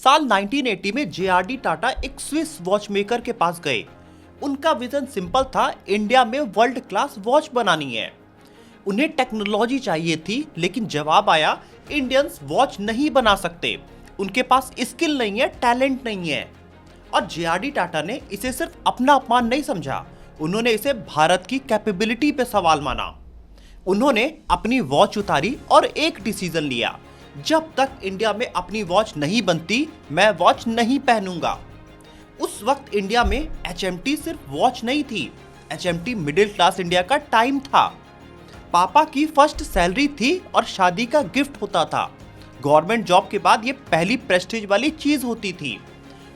साल 1980 में जेआरडी टाटा एक स्विस वॉच मेकर के पास गए। उनका विजन सिंपल था, इंडिया में वर्ल्ड क्लास वॉच बनानी है। उन्हें टेक्नोलॉजी चाहिए थी, लेकिन जवाब आया इंडियंस वॉच नहीं बना सकते, उनके पास स्किल नहीं है, टैलेंट नहीं है। और जेआरडी टाटा ने इसे सिर्फ अपना अपमान नहीं समझा, उन्होंने इसे भारत की कैपेबिलिटी पे सवाल माना। उन्होंने अपनी वॉच उतारी और एक डिसीजन लिया, जब तक इंडिया में अपनी वॉच नहीं बनती मैं वॉच नहीं पहनूंगा। उस वक्त इंडिया में एचएमटी सिर्फ वॉच नहीं थी, एचएमटी मिडिल क्लास इंडिया का टाइम था। पापा की फर्स्ट सैलरी थी और शादी का गिफ्ट होता था। गवर्नमेंट जॉब के बाद ये पहली प्रेस्टीज वाली चीज होती थी।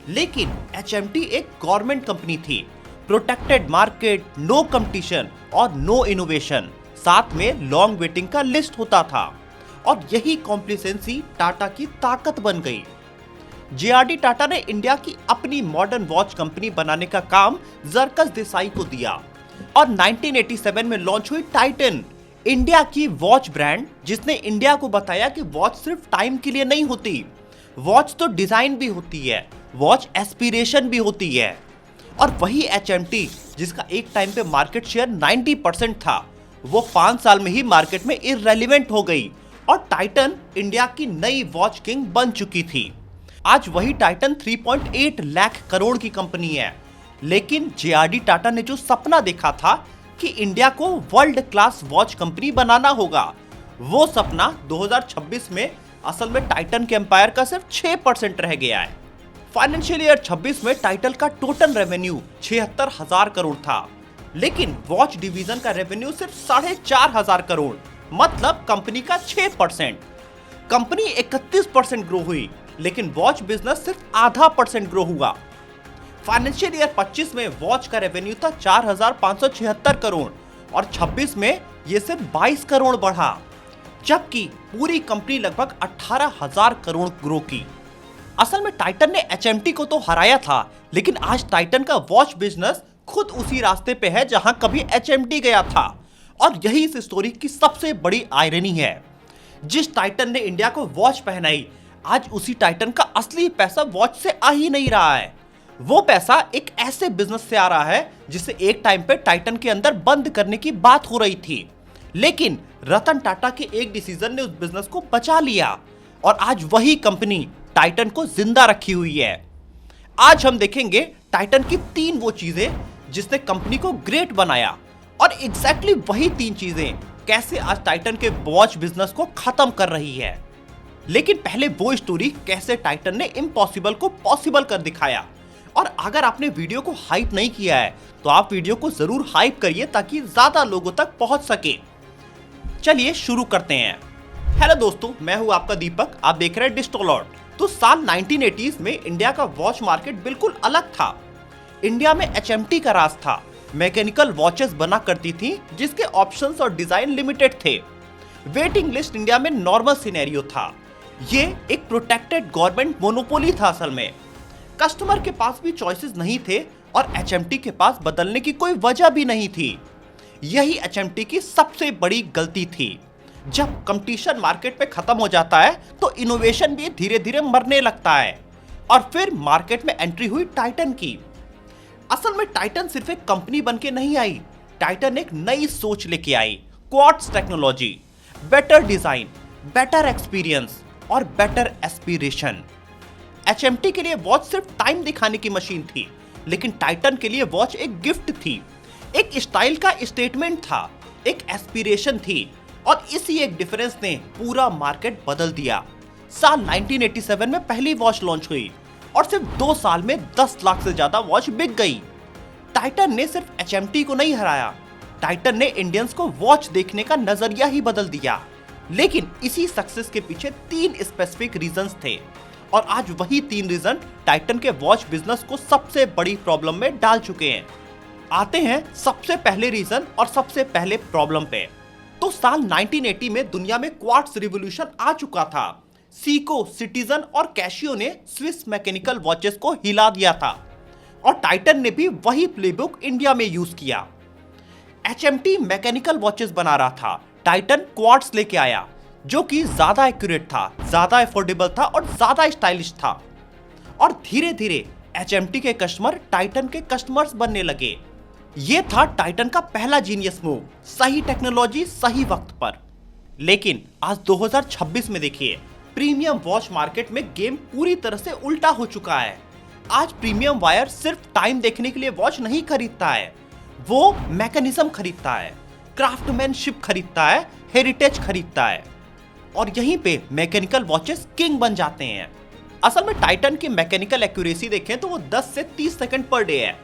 लेकिन एचएमटी एक गवर्नमेंट कंपनी थी, प्रोटेक्टेड मार्केट, नो कंपटीशन और नो इनोवेशन, साथ में लॉन्ग वेटिंग का लिस्ट होता था। और यही कॉम्प्लिसेंसी टाटा की ताकत बन गई। जेआरडी टाटा ने इंडिया की अपनी मॉडर्न वॉच कंपनी बनाने का काम जरकस देसाई को दिया और 1987 में लॉन्च हुई टाइटन, इंडिया की वॉच ब्रांड, जिसने इंडिया को बताया कि वॉच सिर्फ टाइम के लिए नहीं होती, वॉच तो डिजाइन भी होती है, वॉच एस्पिरेशन भी होती है। और वही एचएमटी जिसका एक टाइम पे मार्केट शेयर 90% था, वो 5 साल में ही मार्केट में इररेलेवेंट हो गई और टाइटन इंडिया की नई वॉच किंग बन चुकी थी। आज वही टाइटन 3.8 लाख करोड़ की कंपनी है। लेकिन जेआरडी टाटा ने जो सपना देखा था कि इंडिया को वर्ल्ड क्लास वॉच कंपनी बनाना होगा, वो सपना 2026 में असल में टाइटन के एम्पायर का सिर्फ 6% रह गया है। फाइनेंशियल ईयर 26 में टाइटन का टोटल रेवेन्यू 76,000 करोड़ था, लेकिन वॉच डिवीजन का रेवेन्यू सिर्फ 4,500 करोड़, मतलब कंपनी का 6%। कंपनी 31% ग्रो हुई, लेकिन वॉच बिजनेस सिर्फ आधा % ग्रो हुआ। फाइनेंशियल ईयर 25 में वॉच का रेवेन्यू था 4,576 करोड़ और 26 में यह सिर्फ 22 करोड़ बढ़ा, जबकि पूरी कंपनी लगभग 18,000 करोड़ ग्रो की। असल में टाइटन ने एचएमटी को तो हराया था, लेकिन आज टाइटन का वॉच बिजनेस खुद उसी रास्ते पे है जहां कभी एचएमटी गया था। और यही इस स्टोरी की सबसे बड़ी आयरनी है। जिस टाइटन ने इंडिया को वॉच पहनाई, आज उसी टाइटन का असली पैसा वॉच से आ ही नहीं रहा है। वो पैसा एक ऐसे बिजनेस से आ रहा है जिसे एक टाइम पे टाइटन के अंदर बंद करने की बात हो रही थी, लेकिन रतन टाटा के एक डिसीजन ने उस बिजनेस को बचा लिया और आज वही कंपनी टाइटन को जिंदा रखी हुई है। आज हम देखेंगे टाइटन की 3 वो चीजें जिसने कंपनी को ग्रेट बनाया और एग्जैक्टली वही 3 चीजें कैसे आज टाइटन के वॉच बिजनेस को खत्म कर रही है। लेकिन पहले वो स्टोरी कैसे टाइटन ने इम्पॉसिबल को पॉसिबल कर दिखाया। और अगर आपने वीडियो को हाइप नहीं किया है तो आप वीडियो को जरूर हाइप करिए ताकि ज्यादा लोगों तक पहुंच सके। चलिए शुरू करते हैं। हेलो दोस्तों, मैं हूं आपका दीपक, आप देख रहे हैं डिजिटल। तो साल 1980s में इंडिया का वॉच मार्केट बिल्कुल अलग था। इंडिया में एचएमटी का राज था, मैकेनिकल वॉचेस बना करती थी जिसके ऑप्शंस और डिजाइन लिमिटेड थे। वेटिंग लिस्ट इंडिया में नॉर्मल सिनेरियो था। ये एक प्रोटेक्टेड गवर्नमेंट मोनोपोली था। असल में कस्टमर के पास भी चॉइसेस नहीं थे और एचएमटी के पास बदलने की कोई वजह भी नहीं थी। यही एचएमटी की सबसे बड़ी गलती थी। जब कंपटीशन मार्केट पे खत्म हो जाता है तो इनोवेशन भी धीरे धीरे मरने लगता है। और फिर मार्केट में एंट्री हुई टाइटन की। असल में टाइटन सिर्फ एक कंपनी बनके नहीं आई, टाइटन एक नई सोच लेके आई। Quartz technology, better design, better experience और बेटर एस्पिरेशन। एचएमटी के लिए वॉच सिर्फ टाइम दिखाने की मशीन थी, लेकिन टाइटन के लिए वॉच एक गिफ्ट थी, एक स्टाइल का स्टेटमेंट था, एक एस्पिरेशन थी। और इसी एक डिफरेंस ने पूरा मार्केट बदल दिया। साल 1987 में पहली वॉच लॉन्च हुई और सिर्फ 2 साल में 10 लाख से ज्यादा वॉच बिक गई। टाइटन ने सिर्फ एचएमटी को नहीं हराया, टाइटन ने इंडियंस को वॉच देखने का नजरिया ही बदल दिया। लेकिन इसी सक्सेस के पीछे 3 स्पेसिफिक रीजंस थे और आज वही 3 रीजन टाइटन के वॉच बिजनेस को सबसे बड़ी प्रॉब्लम में डाल चुके हैं। आते हैं सबसे पहले रीजन और सबसे पहले प्रॉब्लम पे। तो साल 1980 में दुनिया में क्वार्ट्ज रिवॉल्यूशन आ चुका था। सीको, सिटीजन और कैशियो ने स्विस मैकेनिकल वॉचेस को हिला दिया था और टाइटन ने भी वही प्लेबुक इंडिया में यूज किया। एचएमटी मैकेनिकल वॉचेस बना रहा था, टाइटन क्वार्ट्ज लेके आया जो कि ज्यादा एक्यूरेट था, ज्यादा अफोर्डेबल था और ज्यादा स्टाइलिश था। और धीरे धीरे HMT के कस्टमर टाइटन के कस्टमर्स बनने लगे। ये था टाइटन का पहला जीनियस मूव, सही टेक्नोलॉजी सही वक्त पर। लेकिन आज 2026 में देखिए, प्रीमियम वॉच मार्केट में गेम पूरी तरह से उल्टा हो चुका है। आज प्रीमियम वायर सिर्फ टाइम देखने के लिए वॉच नहीं खरीदता है, वो मैकेनिज्म खरीदता है, क्राफ्टमैनशिप खरीदता है, हेरिटेज खरीदता है, और यहीं पे मैकेनिकल वॉचेस किंग बन जाते हैं। असल में टाइटन की मैकेनिकल एक्यूरेसी देखें तो वो 10 से 30 सेकंड पर डे है।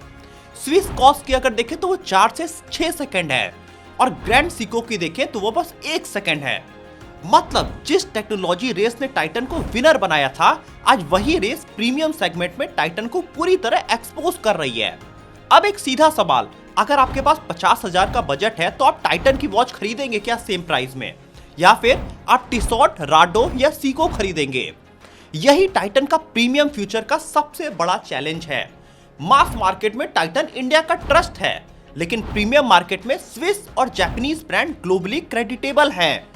स्विस कॉस्ट की अगर देखें तो वो 4 से 6 सेकंड है, और ग्रैंड सीको की देखें तो वो बस 1 सेकंड है। मतलब जिस टेक्नोलॉजी रेस ने टाइटन को विनर बनाया था, आज वही रेस प्रीमियम सेगमेंट में टाइटन को पूरी तरह एक्सपोज कर रही है। अब एक सीधा सवाल, अगर आपके पास 50,000 का बजट है तो आप टाइटन की वॉच खरीदेंगे क्या सेम प्राइस में, या फिर आप टिसॉट, राडो या सीको खरीदेंगे? यही टाइटन का प्रीमियम फ्यूचर का सबसे बड़ा चैलेंज है। मास मार्केट में टाइटन इंडिया का ट्रस्ट है, लेकिन प्रीमियम मार्केट में स्विस और जापानीज ब्रांड ग्लोबली क्रेडिटेबल हैं।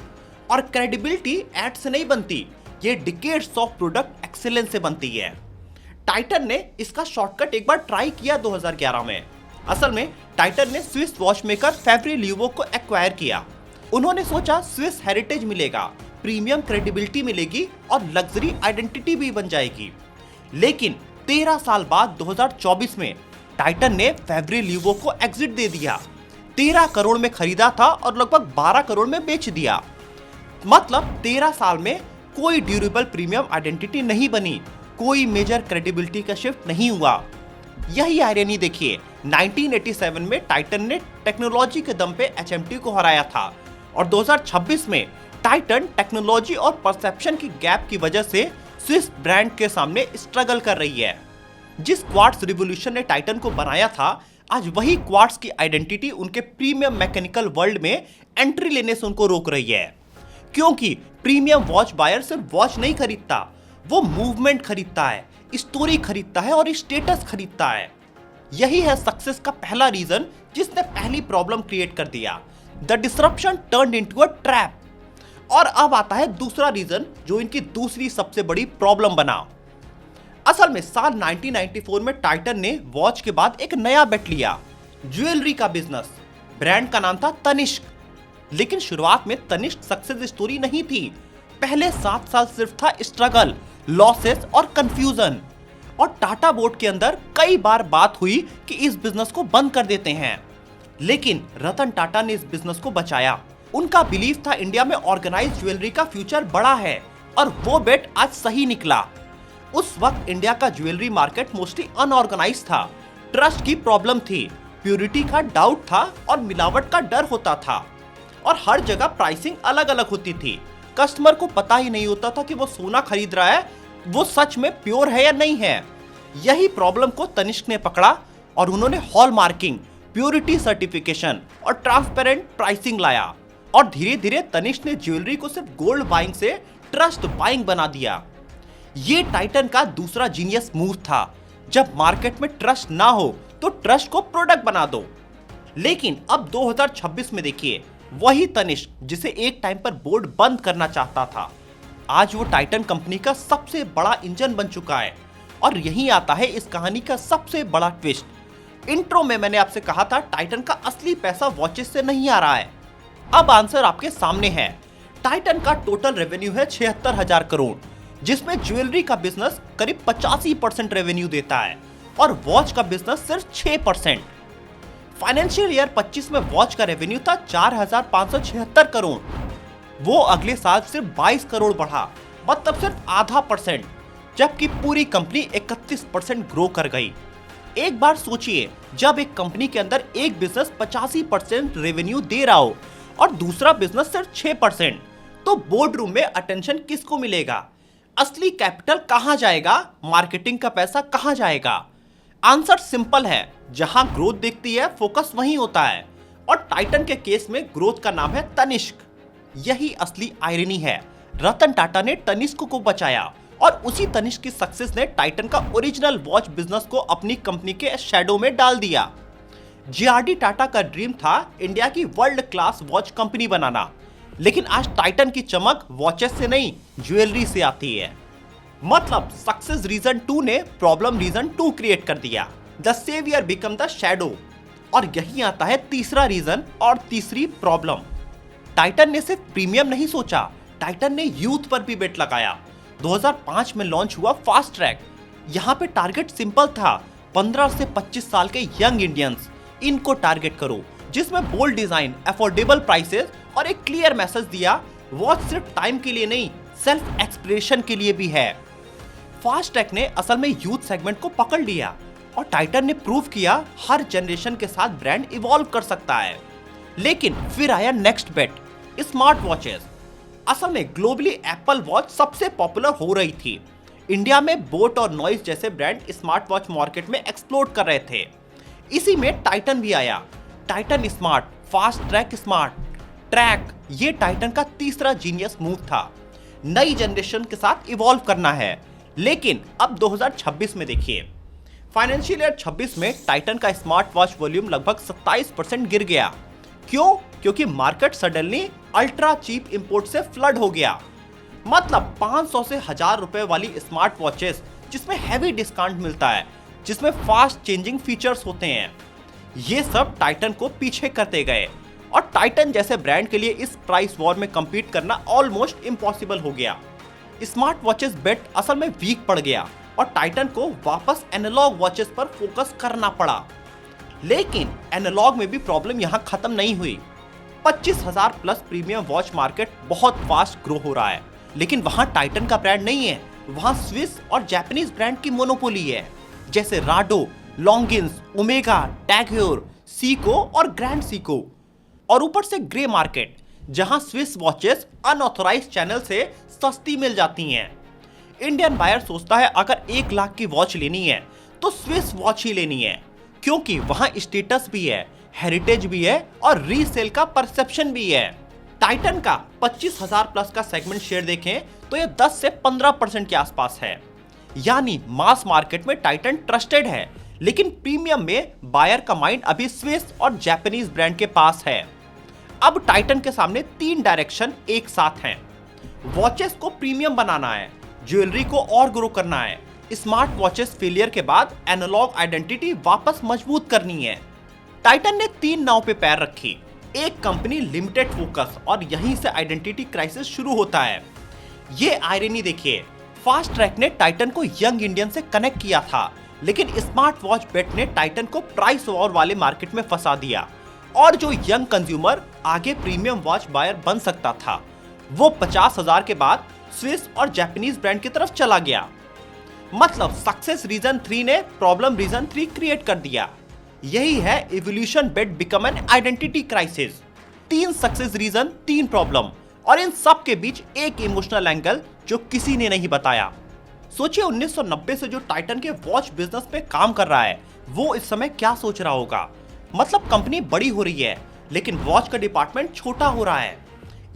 और क्रेडिबिलिटी एड से नहीं बनती, ये डिकेड्स ऑफ प्रोडक्ट एक्सीलेंस से बनती है। टाइटन ने इसका शॉर्टकट एक बार ट्राई किया 2011 में। असल में टाइटन ने स्विस वॉचमेकर फेवरी ल्यूवो को एक्वायर किया। उन्होंने सोचा स्विस हेरिटेज मिलेगा, प्रीमियम क्रेडिबिलिटी मिलेगी और लग्जरी आइडेंटिटी भी बन जाएगी। लेकिन 13 साल बाद 2024 में टाइटन ने फेवरी ल्यूवो को एग्जिट दे दिया। 13 करोड़ में खरीदा था और लगभग 12 करोड़ में बेच दिया। मतलब 13 साल में कोई ड्यूरेबल प्रीमियम आइडेंटिटी नहीं बनी, कोई मेजर क्रेडिबिलिटी का शिफ्ट नहीं हुआ। यही आयरनी देखिए, 1987 में टाइटन ने टेक्नोलॉजी के दम पे HMT को हराया था, और 2026 में टाइटन टेक्नोलॉजी और परसेप्शन की गैप की वजह से स्विस ब्रांड के सामने स्ट्रगल कर रही है। जिस क्वार्ट्ज रिवॉल्यूशन ने टाइटन को बनाया था, आज वही क्वार्ट्ज की आइडेंटिटी उनके प्रीमियम मैकेनिकल वर्ल्ड में एंट्री लेने से उनको रोक रही है। क्योंकि प्रीमियम वॉच बायर सिर्फ वॉच नहीं खरीदता, वो मूवमेंट खरीदता है, स्टोरी खरीदता है और स्टेटस खरीदता है। यही है सक्सेस का पहला रीजन, जिसने पहली प्रॉब्लम क्रिएट कर दिया। The disruption turned into a trap. और अब आता है दूसरा रीजन, जो इनकी दूसरी सबसे बड़ी प्रॉब्लम बना। असल में साल 1994 में टाइटन ने वॉच के बाद एक नया बेट लिया, ज्वेलरी का बिजनेस। ब्रांड का नाम था तनिष्क। लेकिन शुरुआत में तनिष्क सक्सेस स्टोरी नहीं थी। पहले 7 साल सिर्फ था स्ट्रगल, लॉसेस और कंफ्यूजन। और टाटा बोर्ड के अंदर कई बार बात हुई कि इस बिजनेस को बंद कर देते हैं, लेकिन रतन टाटा ने इस बिजनेस को बचाया। उनका बिलीव था इंडिया में ऑर्गेनाइज्ड ज्वेलरी का फ्यूचर बड़ा है, और वो बेट आज सही निकला। उस वक्त इंडिया का ज्वेलरी मार्केट मोस्टली अनऑर्गेनाइज्ड था, ट्रस्ट की प्रॉब्लम थी, प्योरिटी का डाउट था और मिलावट का डर होता था, और हर जगह प्राइसिंग अलग अलग होती थी। कस्टमर को पता ही नहीं होता था कि वो सोना खरीद रहा है, वो सच में प्योर है या नहीं है। यही प्रॉब्लम को तनिष्क ने पकड़ा और उन्होंने हॉल मार्किंग, प्योरिटी सर्टिफिकेशन और ट्रांसपेरेंट प्राइसिंग लाया। और धीरे धीरे तनिष्क ने ज्वेलरी को सिर्फ गोल्ड बाइंग से ट्रस्ट बाइंग बना दिया। ये टाइटन का दूसरा जीनियस मूव था। जब मार्केट में ट्रस्ट ना हो तो ट्रस्ट को प्रोडक्ट बना दो। लेकिन अब 2026 में देखिए, वही तनिष्क जिसे एक टाइम पर बोर्ड बंद करना चाहता था, आज वो टाइटन कंपनी का सबसे बड़ा इंजन बन चुका है। और यहीं आता है इस कहानी का सबसे बड़ा ट्विस्ट। इंट्रो में मैंने आपसे कहा था टाइटन का असली पैसा वॉचेस से नहीं आ रहा है। अब आंसर आपके सामने है। टाइटन का टोटल रेवेन्यू है 76,000 करोड़, जिसमें ज्वेलरी का बिजनेस करीब 85% रेवेन्यू देता है और वॉच का बिजनेस सिर्फ 6%। फाइनेंशियल ईयर 25 में वॉच का रेवेन्यू था 4,576 करोड़, वो अगले साल सिर्फ 22 करोड़ बढ़ा, मतलब सिर्फ आधा %, जबकि पूरी कंपनी 31% ग्रो कर गई। एक बार सोचिए, जब एक कंपनी के अंदर एक बिजनेस 85% रेवेन्यू दे रहा हो और दूसरा बिजनेस सिर्फ 6%, तो बोर्ड रूम में अटेंशन किसको मिलेगा? असली कैपिटल कहां जाएगा? मार्केटिंग का पैसा कहां जाएगा? आंसर सिंपल है, जहां ग्रोथ दिखती है फोकस वहीं होता है, और टाइटन के केस में ग्रोथ का नाम है तनिष्क। यही असली आयरनी है। रतन टाटा ने तनिष्क को बचाया और उसी तनिष्क की सक्सेस ने टाइटन का ओरिजिनल वॉच बिजनेस को अपनी कंपनी के शैडो में डाल दिया। जेआरडी टाटा का ड्रीम था इंडिया की वर्ल्ड क्लास वॉच कंपनी बनाना, लेकिन आज टाइटन की चमक वॉचेस से नहीं, ज्वेलरी से आती है। मतलब सक्सेस रीजन 2 ने प्रॉब्लम रीजन 2 क्रिएट कर दिया। The saviour become the shadow. और यही आता है तीसरा रीजन और तीसरी प्रॉब्लम। टाइटन ने सिर्फ प्रीमियम नहीं सोचा, टाइटन ने यूथ पर भी बेट लगाया। 2005 में लॉन्च हुआ फास्ट ट्रैक। यहाँ पे टारगेट सिंपल था, 15 से 25 साल के यंग इंडियंस, इनको टारगेट करो, जिसमें बोल्ड डिजाइन, अफोर्डेबल प्राइसेस और एक क्लियर मैसेज दिया, वॉच सिर्फ टाइम के लिए नहीं, सेल्फ एक्सप्रेशन के लिए भी है। फास्ट ट्रैक ने असल में यूथ सेगमेंट को पकड़ लिया और टाइटन ने प्रूव किया हर जनरेशन के साथ ब्रांड इवॉल्व कर सकता है। लेकिन फिर आया नेक्स्ट बेट, स्मार्ट वॉचेस। असल में ग्लोबली एप्पल वॉच सबसे पॉपुलर हो रही थी। इंडिया में बोट और नॉइस जैसे ब्रांड स्मार्ट वॉच मार्केट में एक्सप्लोर कर रहे थे। इसी में टाइटन भी आया। Titan smart, fast track smart. Track, ये टाइटन का तीसरा जीनियस मूव था। नई जनरेशन के साथ इवॉल्व करना है। लेकिन अब 2026 में देखिए, फाइनेंशियल ईयर 26 में टाइटन का स्मार्ट वॉच वॉल्यूम लगभग 27% गिर गया। क्यों? क्योंकि market suddenly ultra cheap import से फ्लड हो गया। मतलब 500 से 1000 रुपए वाली स्मार्ट वॉचेस जिसमें हैवी डिस्काउंट मिलता है, जिसमें फास्ट चेंजिंग फीचर्स होते हैं, ये सब टाइटन को पीछे करते गए और टाइटन जैसे ब्रांड के लिए इस प्राइस वॉर में compete करना ऑलमोस्ट इम्पॉसिबल हो गया। स्मार्ट वॉचेस बेट असल में वीक पड़ गया और टाइटन को वापस एनालॉग वॉचेस पर फोकस करना पड़ा। लेकिन एनालॉग में भी प्रॉब्लम यहाँ खत्म नहीं हुई। 25,000 प्लस प्रीमियम वॉच मार्केट बहुत फास्ट ग्रो हो रहा है, लेकिन वहाँ टाइटन का ब्रांड नहीं है, वहाँ स्विस और जापानीज ब्रांड की मोनोपोली है, जैसे Rado, Longines, Omega, Tag Heuer, Seiko और ग्रैंड सीको। और ऊपर से ग्रे मार्केट, जहां स्विस वॉचेस अनऑथोराइज्ड चैनल से सस्ती मिल जाती हैं। इंडियन बायर सोचता है अगर 1 लाख की वॉच लेनी है तो स्विस वॉच ही लेनी है, क्योंकि वहां स्टेटस भी है, हेरिटेज भी है और रीसेल का परसेप्शन भी है। टाइटन का 25,000 प्लस का सेगमेंट शेयर देखें तो ये 10 से 15% के आसपास है। यानी मास मार्केट में टाइटन ट्रस्टेड है, लेकिन प्रीमियम में बायर का माइंड अभी स्विस और जापानीज ब्रांड के पास है। अब टाइटन के सामने 3 डायरेक्शन एक साथ हैं। वॉचेस को प्रीमियम बनाना है, ज्वेलरी को और ग्रो करना है, स्मार्ट वॉचेस फेलियर के बाद एनालॉग आइडेंटिटी वापस मजबूत करनी है। टाइटन ने 3 नाव पे पैर रखी। एक कंपनी लिमिटेड फोकस, और यहीं से आइडेंटिटी क्राइसिस शुरू होता है। ये आयरनी देखिए, फास्ट ट्रैक ने टाइटन को यंग इंडियन से कनेक्ट किया था, लेकिन स्मार्ट वॉच बेट ने टाइटन को प्राइस वॉर वाले मार्केट में फंसा दिया और जो यंग कंज्यूमर आगे प्रीमियम वॉच बायर बन सकता था, वो 50,000 के बाद स्विस और जापानीज ब्रांड की तरफ चला गया। मतलब सक्सेस रीजन 3 ने प्रॉब्लम रीजन 3 क्रिएट कर दिया। यही है evolution bet become an identity crisis. 3 success reason, 3 problem, और इन सब के बीच एक इमोशनल एंगल जो किसी ने नहीं बताया। सोचिए 1990 से जो टाइटन के वॉच बिजनेस में काम कर रहा है, वो इस समय क्या सोच रहा होगा। मतलब कंपनी बड़ी हो रही है, लेकिन वॉच का डिपार्टमेंट छोटा हो रहा है।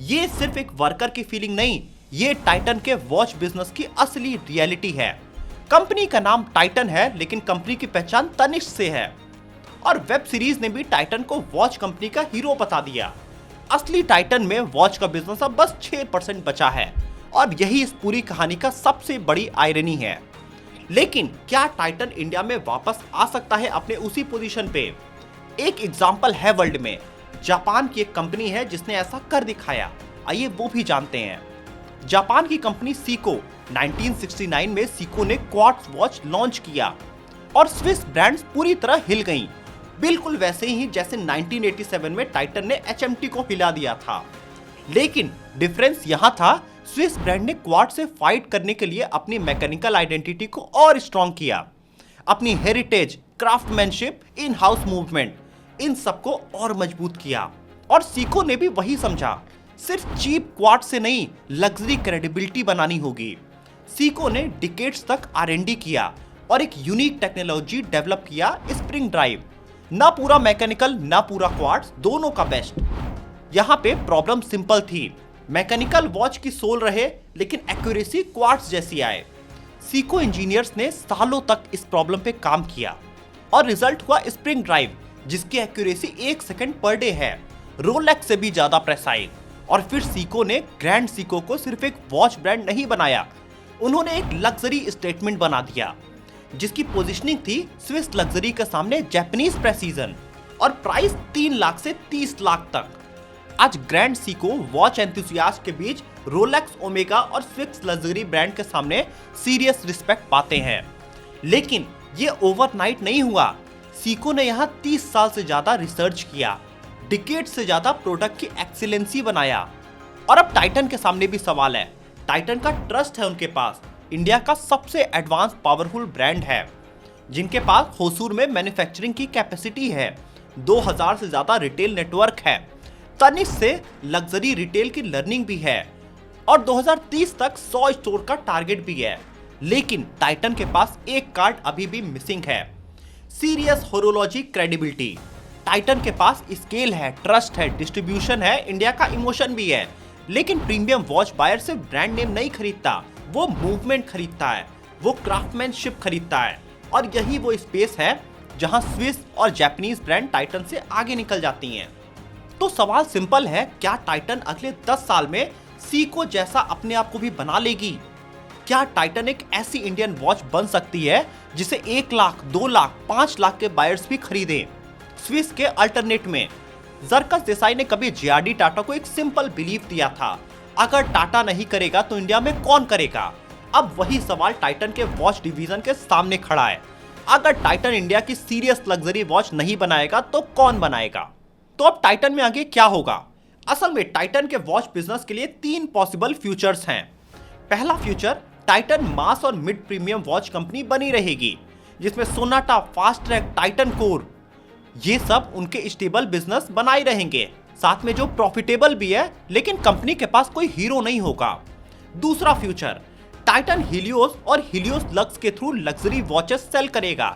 ये सिर्फ एक वर्कर की फीलिंग नहीं, ये टाइटन के वॉच बिजनेस की असली रियलिटी है। कंपनी का नाम टाइटन है, लेकिन कंपनी की पहचान तनिष्क से है। और वेब सीरीज ने भी टाइटन को वॉच कंपनी का हीरो बता दिया। असली टाइटन में वॉच का बिजनेस अब बस 6% बचा है, और यही इस पूरी कहानी का सबसे बड़ी आयरनी है। लेकिन क्या टाइटन इंडिया में वापस आ सकता है अपने उसी पोजीशन पे? एक एग्जांपल है वर्ल्ड में, जापान की एक कंपनी है जिसने ऐसा कर दिखाया। आइए वो भी जानते हैं। जापान की कंपनी सीको, 1969 में सीको ने क्वार्ट्ज वॉच लॉन्च किया और स्विस ब्रांड्स पूरी तरह हिल गईं, बिल्कुल वैसे ही जैसे 1987 में टाइटन ने एचएमटी को हिला दिया था। लेकिन डिफरेंस यहां था, स्विस ब्रांड ने क्वार्ट्ज से फाइट करने के लिए अपनी मैकेनिकल आइडेंटिटी को और स्ट्रॉन्ग किया, अपनी heritage, craftsmanship, in house movement, इन सबको और मजबूत किया। और सीको ने भी वही समझा, सिर्फ चीप क्वार्ट्ज से नहीं, लग्जरी क्रेडिबिलिटी बनानी होगी। सीको ने डिकेड्स तक R&D किया और एक यूनिक टेक्नोलॉजी डेवलप किया, स्प्रिंग ड्राइव। ना पूरा मैकेनिकल ना पूरा क्वार्ट्ज, दोनों का बेस्ट। यहाँ पे प्रॉब्लम सिंपल थी, मैकेनिकल वॉच की सोल रहे लेकिन एक्यूरेसी क्वार्ट्ज जैसी आए। सीको इंजीनियर्स ने सालों तक इस प्रॉब्लम पे काम किया और रिजल्ट हुआ स्प्रिंग ड्राइव, जिसकी एक्यूरेसी 1 सेकंड पर डे है, रोलेक्स से भी ज्यादा प्रेसाइज। और फिर सीको ने ग्रैंड सीको को सिर्फ एक वॉच ब्रांड नहीं बनाया, उन्होंने एक लग्जरी स्टेटमेंट बना दिया जिसकी पोजीशनिंग थी स्विस लग्जरी के सामने जापानीज प्रेसिजन और प्राइस 3 लाख से 30 लाख तक। आज ग्रैंड सीको वॉच एंथुसियास्ट के बीच रोलेक्स, ओमेगा और स्विस लग्जरी ब्रांड के सामने सीरियस रिस्पेक्ट पाते हैं। लेकिन ये ओवरनाइट नहीं हुआ। सीको ने यहाँ 30 साल से ज्यादा रिसर्च किया, डिकेड से ज्यादा प्रोडक्ट की एक्सीलेंसी बनाया। और अब टाइटन के सामने भी सवाल है। टाइटन का ट्रस्ट है उनके पास, इंडिया का सबसे एडवांस पावरफुल ब्रांड है जिनके पास होसूर में मैन्युफैक्चरिंग की कैपेसिटी है, 2000 से ज्यादा रिटेल नेटवर्क है, तनिष्क से लग्जरी रिटेल की लर्निंग भी है और 2030 तक 100 स्टोर का टारगेट भी है। लेकिन टाइटन के पास एक कार्ड अभी भी मिसिंग है, सीरियस होरोलॉजी क्रेडिबिलिटी। टाइटन के पास स्केल है, ट्रस्ट है, डिस्ट्रीब्यूशन है, इंडिया का इमोशन भी है। लेकिन प्रीमियम वॉच बायर सिर्फ ब्रांड नेम नहीं खरीदता, वो मूवमेंट खरीदता है, वो क्राफ्टमैनशिप खरीदता है। और यही वो स्पेस है जहां स्विस और जापानीज ब्रांड टाइटन से आगे निकल जाती हैं। तो सवाल सिंपल है, क्या टाइटन अगले 10 साल में सीको जैसा अपने आप को भी बना लेगी? क्या टाइटन एक ऐसी इंडियन वॉच बन सकती है जिसे 1 लाख, 2 लाख, 5 लाख के बायर्स भी खरीदें? स्विस के अल्टरनेट में जरकस देसाई ने कभी जेआरडी टाटा को एक सिंपल बिलीफ दिया था, अगर टाटा नहीं करेगा तो इंडिया में कौन करेगा? अब वही सवाल टाइटन के वॉच डिवीजन के सामने खड़ा है। अगर टाइटन इंडिया की सीरियस लग्जरी वॉच नहीं बनाएगा तो कौन बनाएगा? तो अब टाइटन में आगे क्या होगा? असल में टाइटन के वॉच बिजनेस के लिए 3 पॉसिबल फ्यूचर्स हैं। पहला फ्यूचर, टाइटन मास और मिड प्रीमियम वॉच कंपनी बनी रहेगी जिसमें Sonata, fast track, Titan core ये सब उनके स्टेबल बिजनेस बनाए रहेंगे, साथ में जो प्रॉफिटेबल भी है, लेकिन कंपनी के पास कोई हीरो नहीं होगा। दूसरा फ्यूचर, टाइटन हीलियोस और हीलियोस लक्स के थ्रू लग्जरी वॉचेस सेल करेगा,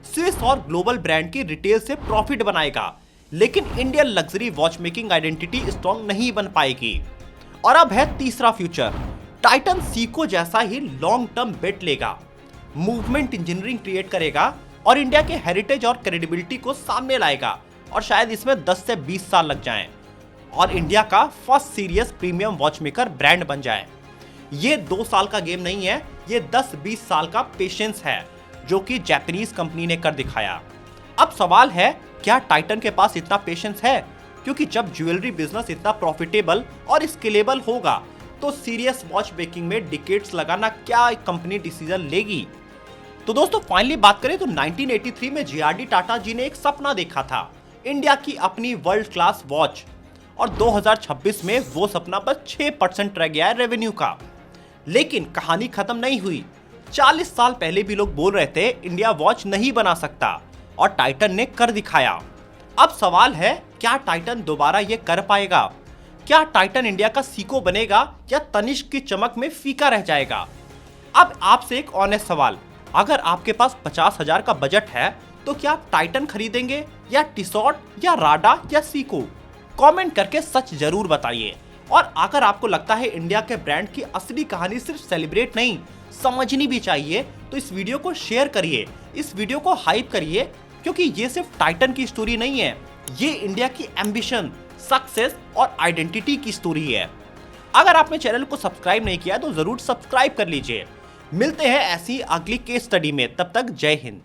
स्विस और ग्लोबल ब्रांड की रिटेल से प्रॉफिट बनाएगा, लेकिन Indian luxury watch making identity strong नहीं बन पाएगी। और अब है तीसरा फ्यूचर, टाइटन सीको जैसा ही लॉन्ग टर्म बेट लेगा, मूवमेंट इंजीनियरिंग क्रिएट करेगा और इंडिया के हेरिटेज और क्रेडिबिलिटी को सामने लाएगा। और शायद इसमें 10 से 20 साल लग जाएं और इंडिया का फर्स्ट सीरियस प्रीमियम वॉचमेकर ब्रांड बन जाए। ये 2 साल का गेम नहीं है, ये 10-20 साल का पेशेंस है जो कि जापानीज कंपनी ने कर दिखाया। अब सवाल है, क्या टाइटन के पास इतना पेशेंस है? क्योंकि जब ज्वेलरी बिजनेस इतना प्रॉफिटेबल और स्केलेबल होगा तो सीरियस वॉच मेकिंग में डिकेड्स लगाना क्या कंपनी डिसीजन लेगी? तो दोस्तों फाइनली बात करें तो 1983 में जेआरडी टाटा जी ने एक सपना देखा था, इंडिया की अपनी वर्ल्ड क्लास वॉच, और 2026 में वो सपना बस 6% रह गया है रेवेन्यू का। लेकिन कहानी खत्म नहीं हुई। 40 साल पहले भी लोग बोल रहे थे इंडिया वॉच नहीं बना सकता और टाइटन ने कर दिखाया। अब सवाल है, क्या टाइटन दोबारा ये कर पाएगा? क्या टाइटन इंडिया का सीको बनेगा या तनिष्क की चमक में फीका रह जाएगा? अब आपसे एक ऑनेस्ट सवाल, अगर आपके पास 50,000 का बजट है तो क्या आप टाइटन खरीदेंगे या टिसॉट या राडा या सीको? कमेंट करके सच जरूर बताइए। और अगर आपको लगता है इंडिया के ब्रांड की असली कहानी सिर्फ सेलिब्रेट नहीं समझनी भी चाहिए तो इस वीडियो को शेयर करिए, इस वीडियो को हाइप करिए, क्योंकि ये सिर्फ टाइटन की स्टोरी नहीं है, ये इंडिया की एम्बिशन, सक्सेस और आइडेंटिटी की स्टोरी है। अगर आपने चैनल को सब्सक्राइब नहीं किया तो जरूर सब्सक्राइब कर लीजिए। मिलते हैं ऐसी अगली केस स्टडी में, तब तक जय हिंद।